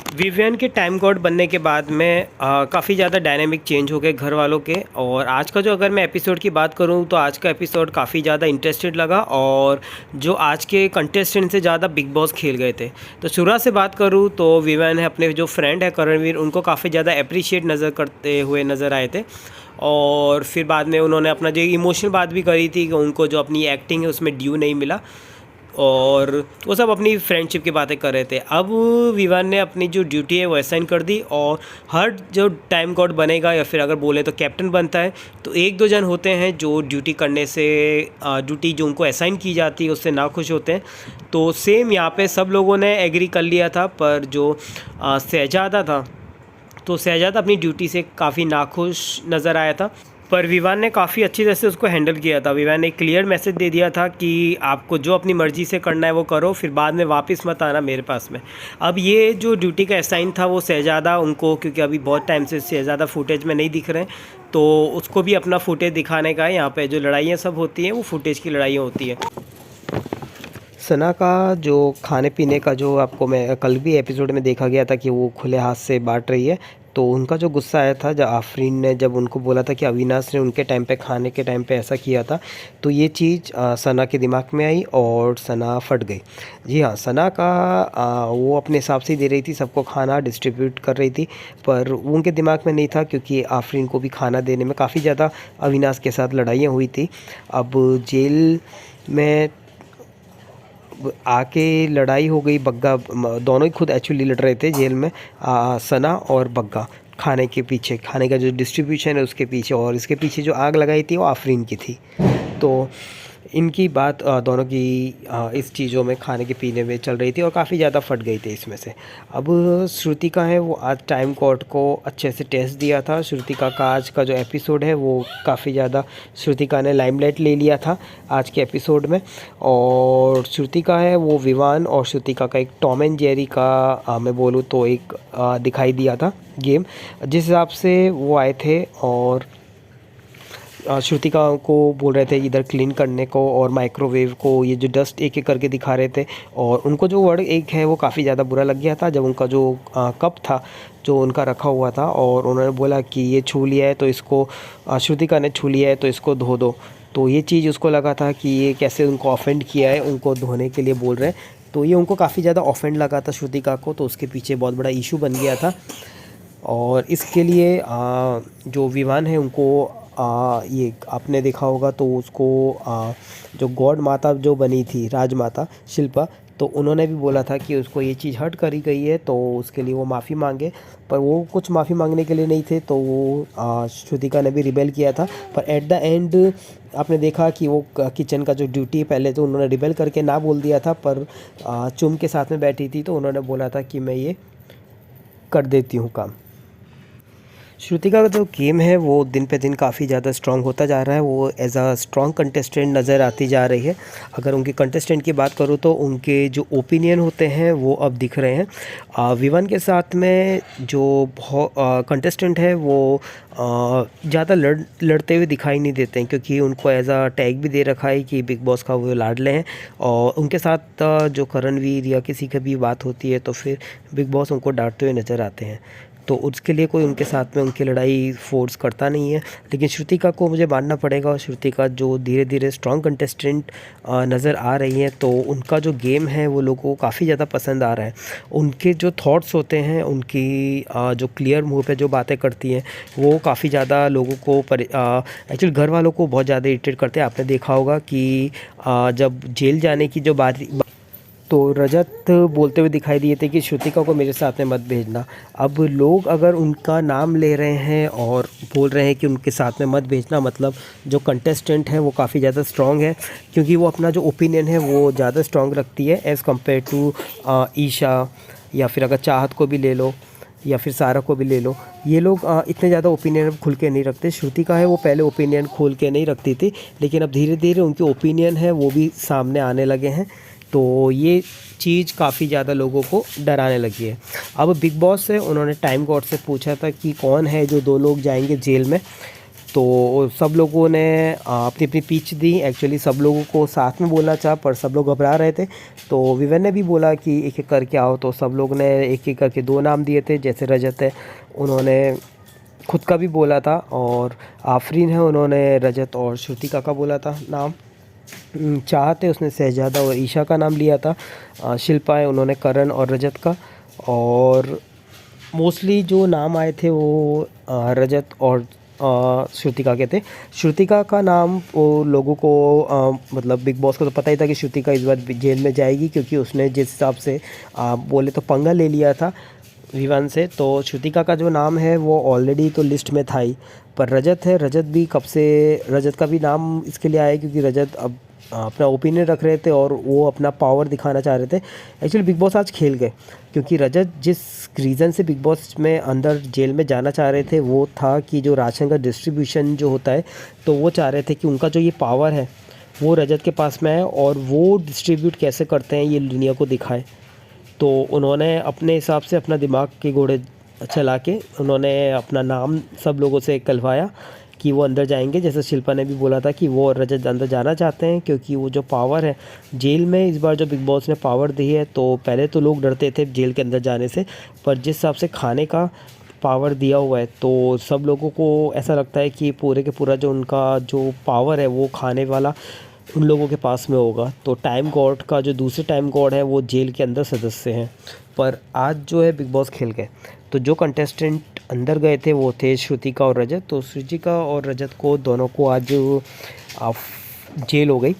Vivian के time code बनने के बाद में काफ़ी ज़्यादा डायनामिक चेंज हो गए घर वालों के। और आज का जो अगर मैं एपिसोड की बात करूं तो आज का एपिसोड काफ़ी ज़्यादा इंटरेस्टेड लगा, और जो आज के कंटेस्टेंट से ज़्यादा बिग बॉस खेल गए थे। तो शुरुआत से बात करूं तो विवियन है अपने जो फ्रेंड है करणवीर, उनको काफ़ी ज़्यादा अप्रिशिएट नज़र करते हुए नज़र आए थे। और फिर बाद में उन्होंने अपना जो इमोशनल बात भी करी थी कि उनको जो अपनी एक्टिंग है उसमें ड्यू नहीं मिला, और वो सब अपनी फ्रेंडशिप की बातें कर रहे थे। अब विवान ने अपनी जो ड्यूटी है वो असाइन कर दी, और हर जो टाइम कोड बनेगा या फिर अगर बोले तो कैप्टन बनता है, तो एक दो जन होते हैं जो ड्यूटी करने से ड्यूटी जो उनको असाइन की जाती है उससे नाखुश होते हैं। तो सेम यहाँ पे सब लोगों ने एग्री कर लिया था, पर जो शहजादा था, तो शहजादा अपनी ड्यूटी से काफ़ी नाखुश नज़र आया था। पर विवान ने काफ़ी अच्छी तरह से उसको हैंडल किया था। विवान ने एक क्लियर मैसेज दे दिया था कि आपको जो अपनी मर्ज़ी से करना है वो करो, फिर बाद में वापस मत आना मेरे पास में। अब ये जो ड्यूटी का असाइन था वो शहजादा उनको, क्योंकि अभी बहुत टाइम से शहजादा फुटेज में नहीं दिख रहे हैं, तो उसको भी अपना फुटेज दिखाने का है। यहाँ पे जो लड़ाइयाँ सब होती हैं वो फुटेज की लड़ाइयाँ होती हैं। सना का जो खाने पीने का जो आपको मैं कल भी एपिसोड में देखा गया था कि वो खुले हाथ से बांट रही है, तो उनका जो गुस्सा आया था जब आफरीन ने जब उनको बोला था कि अविनाश ने उनके टाइम पे खाने के टाइम पे ऐसा किया था, तो ये चीज़ सना के दिमाग में आई और सना फट गई। जी हाँ, सना का वो अपने हिसाब से ही दे रही थी, सबको खाना डिस्ट्रीब्यूट कर रही थी, पर उनके दिमाग में नहीं था, क्योंकि आफरीन को भी खाना देने में काफ़ी ज़्यादा अविनाश के साथ लड़ाइयाँ हुई थी। अब जेल में आके लड़ाई हो गई, बग्गा दोनों ही खुद एक्चुअली लड़ रहे थे जेल में, सना और बग्गा खाने के पीछे, खाने का जो डिस्ट्रीब्यूशन है उसके पीछे, और इसके पीछे जो आग लगाई थी वो आफरीन की थी। तो इनकी बात दोनों की इस चीज़ों में खाने के पीने में चल रही थी और काफ़ी ज़्यादा फट गई थी इसमें से। अब श्रुतिका है वो आज टाइम कोड को अच्छे से टेस्ट दिया था। श्रुतिका का आज का जो एपिसोड है वो काफ़ी ज़्यादा श्रुतिका ने लाइमलाइट ले लिया था आज के एपिसोड में। और श्रुतिका है वो विवान और श्रुतिका का एक टॉम एंड जेरी का मैं बोलूँ तो एक दिखाई दिया था गेम, जिस हिसाब से वो आए थे और श्रुतिका को बोल रहे थे इधर क्लीन करने को और माइक्रोवेव को, ये जो डस्ट एक एक करके दिखा रहे थे। और उनको जो वर्ड एक है वो काफ़ी ज़्यादा बुरा लग गया था जब उनका जो कप था जो उनका रखा हुआ था, और उन्होंने बोला कि ये छू लिया है तो इसको, श्रुतिका ने छू लिया है तो इसको धो दो। तो ये चीज़ उसको लगा था कि ये कैसे उनको ऑफेंड किया है, उनको धोने के लिए बोल रहे हैं, तो ये उनको काफ़ी ज़्यादा ऑफेंड लगा था श्रुतिका को, तो उसके पीछे बहुत बड़ा इशू बन गया था। और इसके लिए जो विवान है उनको ये आपने देखा होगा तो उसको जो गॉड माता जो बनी थी राजमाता शिल्पा, तो उन्होंने भी बोला था कि उसको ये चीज़ हर्ट करी गई है तो उसके लिए वो माफ़ी मांगे, पर वो कुछ माफ़ी मांगने के लिए नहीं थे, तो वो श्रुतिका ने भी रिबेल किया था। पर एट द एंड आपने देखा कि वो किचन का जो ड्यूटी पहले तो उन्होंने रिबेल करके ना बोल दिया था, पर चुम के साथ में बैठी थी तो उन्होंने बोला था कि मैं ये कर देती हूँ काम। श्रुतिका का जो गेम है वो दिन पे दिन काफ़ी ज़्यादा स्ट्रॉन्ग होता जा रहा है, वो एज अ स्ट्रॉन्ग कंटेस्टेंट नज़र आती जा रही है। अगर उनके कंटेस्टेंट की बात करूँ तो उनके जो ओपिनियन होते हैं वो अब दिख रहे हैं। विवन के साथ में जो कंटेस्टेंट है वो ज़्यादा लड़ते हुए दिखाई नहीं देते हैं, क्योंकि उनको एज अ टैग भी दे रखा है कि बिग बॉस का वो लाडले हैं। और उनके साथ जो करणवीर या किसी की भी बात होती है तो फिर बिग बॉस उनको डांटते हुए नज़र आते हैं, तो उसके लिए कोई उनके साथ में उनकी लड़ाई फोर्स करता नहीं है। लेकिन श्रुतिका को मुझे मानना पड़ेगा, और श्रुतिका जो धीरे धीरे स्ट्रॉन्ग कंटेस्टेंट नज़र आ रही हैं, तो उनका जो गेम है वो लोगों को काफ़ी ज़्यादा पसंद आ रहा है। उनके जो थॉट्स होते हैं, उनकी जो क्लियर मुंह पे जो बातें करती हैं वो काफ़ी ज़्यादा लोगों को एक्चुअली घर वालों को बहुत ज़्यादा इरिटेट करते हैं। आपने देखा होगा कि जब जेल जाने की जो बात, तो रजत बोलते हुए दिखाई दिए थे कि श्रुतिका को मेरे साथ में मत भेजना। अब लोग अगर उनका नाम ले रहे हैं और बोल रहे हैं कि उनके साथ में मत भेजना, मतलब जो कंटेस्टेंट है वो काफ़ी ज़्यादा स्ट्रॉन्ग है, क्योंकि वो अपना जो ओपिनियन है वो ज़्यादा स्ट्रॉन्ग रखती है एज़ कम्पेयर टू ईशा, या फिर अगर चाहत को भी ले लो या फिर सारा को भी ले लो। ये लोग इतने ज़्यादा ओपिनियन खुल के नहीं रखते। श्रुतिका है वो पहले ओपिनियन खोल के नहीं रखती थी, लेकिन अब धीरे धीरे उनके ओपिनियन है वो भी सामने आने लगे हैं, तो ये चीज़ काफ़ी ज़्यादा लोगों को डराने लगी है। अब बिग बॉस से उन्होंने टाइम गॉड से पूछा था कि कौन है जो 2 लोग जाएंगे जेल में, तो सब लोगों ने अपनी अपनी पिच दी। एक्चुअली सब लोगों को साथ में बोलना चाहा, पर सब लोग घबरा रहे थे। तो विवेन ने भी बोला कि एक एक करके आओ, तो सब लोग ने एक एक करके 2 नाम दिए थे। जैसे रजत है, उन्होंने खुद का भी बोला था, और आफरीन है, उन्होंने रजत और श्रुतिका का बोला था नाम। चाहत है, उसने शहजादा और ईशा का नाम लिया था। शिल्पा है, उन्होंने करण और रजत का। और मोस्टली जो नाम आए थे वो रजत और श्रुतिका के थे। श्रुतिका का नाम वो लोगों को मतलब बिग बॉस को तो पता ही था कि श्रुतिका इस बार जेल में जाएगी, क्योंकि उसने जिस हिसाब से बोले तो पंगा ले लिया था विवान से। तो श्रुतिका का जो नाम है वो ऑलरेडी तो लिस्ट में था ही। पर रजत है, रजत भी कब से, रजत का भी नाम इसके लिए आया क्योंकि रजत अब अपना ओपिनियन रख रहे थे और वो अपना पावर दिखाना चाह रहे थे। एक्चुअली बिग बॉस आज खेल गए, क्योंकि रजत जिस रीज़न से बिग बॉस में अंदर जेल में जाना चाह रहे थे वो था कि जो राशन का डिस्ट्रीब्यूशन जो होता है, तो वो चाह रहे थे कि उनका जो ये पावर है वो रजत के पास में है, और वो डिस्ट्रीब्यूट कैसे करते हैं ये दुनिया को दिखाए। तो उन्होंने अपने हिसाब से अपना दिमाग के घोड़े चला के उन्होंने अपना नाम सब लोगों से कहलवाया कि वो अंदर जाएंगे। जैसे शिल्पा ने भी बोला था कि वो और रजत अंदर जाना चाहते हैं, क्योंकि वो जो पावर है जेल में इस बार जो बिग बॉस ने पावर दी है, तो पहले तो लोग डरते थे जेल के अंदर जाने से, पर जिस हिसाब से खाने का पावर दिया हुआ है तो सब लोगों को ऐसा लगता है कि पूरे के पूरा जो उनका जो पावर है वो खाने वाला उन लोगों के पास में होगा। तो टाइम गॉड का जो दूसरे टाइम गॉड है वो जेल के अंदर सदस्य हैं। पर आज जो है बिग बॉस खेल गए, तो जो कंटेस्टेंट अंदर गए थे वो थे श्रुतिका और रजत। तो श्रुतिका और रजत को दोनों को आज जेल हो गई।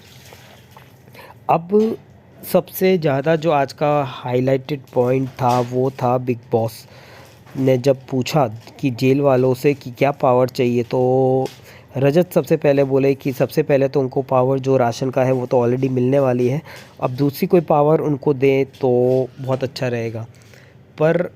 अब सबसे ज़्यादा जो आज का हाईलाइटेड पॉइंट था वो था बिग बॉस ने जब पूछा कि जेल वालों से कि क्या पावर चाहिए, तो रजत सबसे पहले बोले कि सबसे पहले तो उनको पावर जो राशन का है वो तो ऑलरेडी मिलने वाली है, अब दूसरी कोई पावर उनको दें तो बहुत अच्छा रहेगा। पर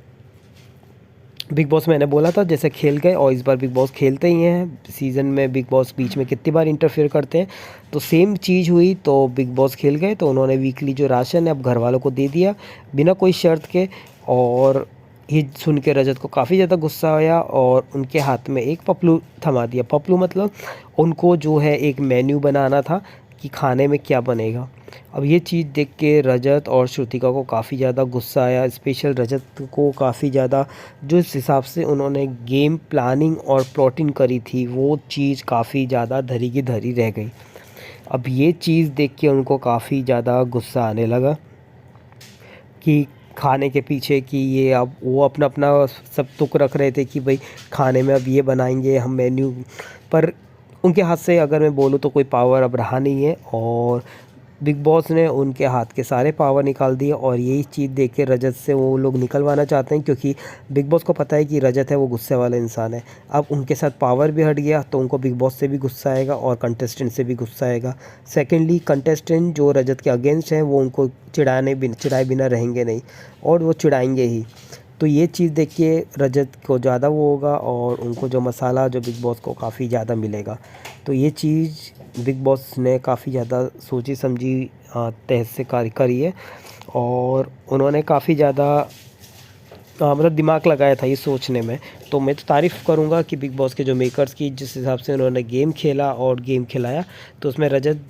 बिग बॉस मैंने बोला था जैसे खेल गए, और इस बार बिग बॉस खेलते ही हैं। सीज़न में बिग बॉस बीच में कितनी बार इंटरफेयर करते हैं, तो सेम चीज़ हुई। तो बिग बॉस खेल गए, तो उन्होंने वीकली जो राशन है अब घर वालों को दे दिया बिना कोई शर्त के। और ये सुन के रजत को काफ़ी ज़्यादा गुस्सा आया और उनके हाथ में एक पपलू थमा दिया। पपलू मतलब उनको जो है एक मेन्यू बनाना था कि खाने में क्या बनेगा। अब ये चीज़ देख के रजत और श्रुतिका को काफ़ी ज़्यादा गुस्सा आया, स्पेशल रजत को काफ़ी ज़्यादा। जो इस हिसाब से उन्होंने गेम प्लानिंग और प्लॉटिंग करी थी वो चीज़ काफ़ी ज़्यादा धरी की धरी रह गई। अब ये चीज़ देख के उनको काफ़ी ज़्यादा गुस्सा आने लगा कि खाने के पीछे कि ये अब वो अपना अपना सब तुक रख रहे थे कि भाई खाने में अब ये बनाएंगे हम मेन्यू। पर उनके हाथ से अगर मैं बोलूँ तो कोई पावर अब रहा नहीं है, और बिग बॉस ने उनके हाथ के सारे पावर निकाल दिए। और यही चीज़ देख के रजत से वो लोग निकलवाना चाहते हैं, क्योंकि बिग बॉस को पता है कि रजत है वो गुस्से वाला इंसान है। अब उनके साथ पावर भी हट गया तो उनको बिग बॉस से भी गुस्सा आएगा और कंटेस्टेंट से भी गुस्सा आएगा। सेकेंडली कंटेस्टेंट जो रजत के अगेंस्ट हैं वो उनको चिढ़ाए बिना रहेंगे नहीं, और वो चिढ़ाएंगे ही। तो ये चीज़ देख के रजत को ज़्यादा वो होगा, और उनको जो मसाला जो बिग बॉस को काफ़ी ज़्यादा मिलेगा। तो ये चीज़ बिग बॉस ने काफ़ी ज़्यादा सोची समझी तहस से कार्य करी है, और उन्होंने काफ़ी ज़्यादा मतलब दिमाग लगाया था ये सोचने में। तो मैं तो तारीफ़ करूँगा कि बिग बॉस के जो मेकर्स की जिस हिसाब से उन्होंने गेम खेला और गेम खिलाया, तो उसमें रजत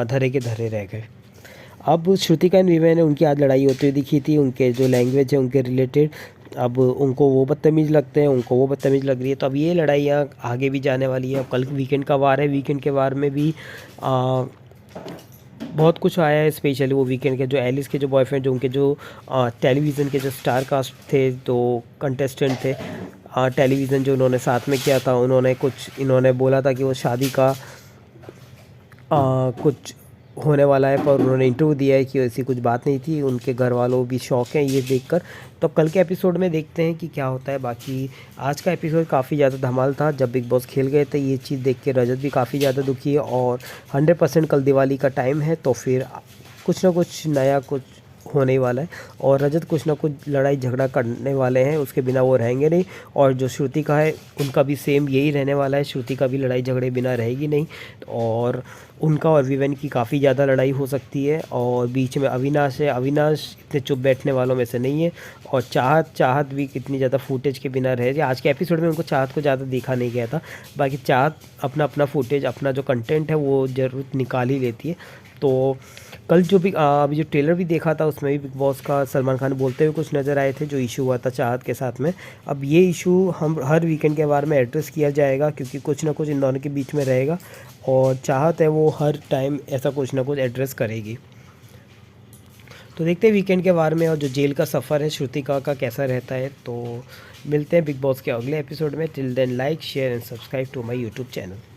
धरे के धरे रह गए। अब श्रुतिका एंड विवेक ने उनकी आज लड़ाई होती हुई दिखी थी, उनके जो लैंग्वेज है उनके रिलेटेड। अब उनको वो बदतमीज़ लगते हैं, उनको वो बदतमीज़ लग रही है। तो अब ये लड़ाइयाँ आगे भी जाने वाली है। अब कल वीकेंड का वार है, वीकेंड के वार में भी बहुत कुछ आया है। स्पेशली वो वीकेंड के जो एलिस के जो बॉयफ्रेंड, जो उनके जो टेलीविज़न के जो स्टार कास्ट थे, तो कंटेस्टेंट थे टेलीविज़न जो उन्होंने साथ में किया था, इन्होंने बोला था कि वो शादी का कुछ होने वाला है, पर उन्होंने इंटरव्यू दिया है कि ऐसी कुछ बात नहीं थी। उनके घर वालों भी शौक हैं ये देखकर। तो कल के एपिसोड में देखते हैं कि क्या होता है। बाकी आज का एपिसोड काफ़ी ज़्यादा धमाल था। जब बिग बॉस खेल गए थे ये चीज़ देख के रजत भी काफ़ी ज़्यादा दुखी है, और 100% कल दिवाली का टाइम है, तो फिर कुछ ना कुछ नया कुछ होने ही वाला है और रजत कुछ ना कुछ लड़ाई झगड़ा करने वाले हैं, उसके बिना वो रहेंगे नहीं। और जो श्रुति का है उनका भी सेम यही रहने वाला है, श्रुति का भी लड़ाई झगड़े बिना रहेगी नहीं। और उनका और विवेन की काफ़ी ज़्यादा लड़ाई हो सकती है। और बीच में अविनाश है, अविनाश इतने चुप बैठने वालों में से नहीं है। और चाहत भी कितनी ज़्यादा फुटेज के बिना रहे। आज के एपिसोड में उनको चाहत को ज़्यादा देखा नहीं गया था, बाकी चाहत अपना अपना फुटेज, अपना जो कंटेंट है वो ज़रूर निकाल ही लेती है। तो कल जो भी अभी जो ट्रेलर भी देखा था उसमें भी बिग बॉस का सलमान खान बोलते हुए कुछ नज़र आए थे, जो इशू हुआ था चाहत के साथ में। अब ये इशू हम हर वीकेंड के बारे में एड्रेस किया जाएगा, क्योंकि कुछ ना कुछ इन दोनों के बीच में रहेगा और चाहत है वो हर टाइम ऐसा कुछ ना कुछ एड्रेस करेगी। तो देखते हैं वीकेंड के बारे में और जो जेल का सफ़र है श्रुतिका का कैसा रहता है। तो मिलते हैं बिग बॉस के अगले एपिसोड में। Till then like share and subscribe to my YouTube channel.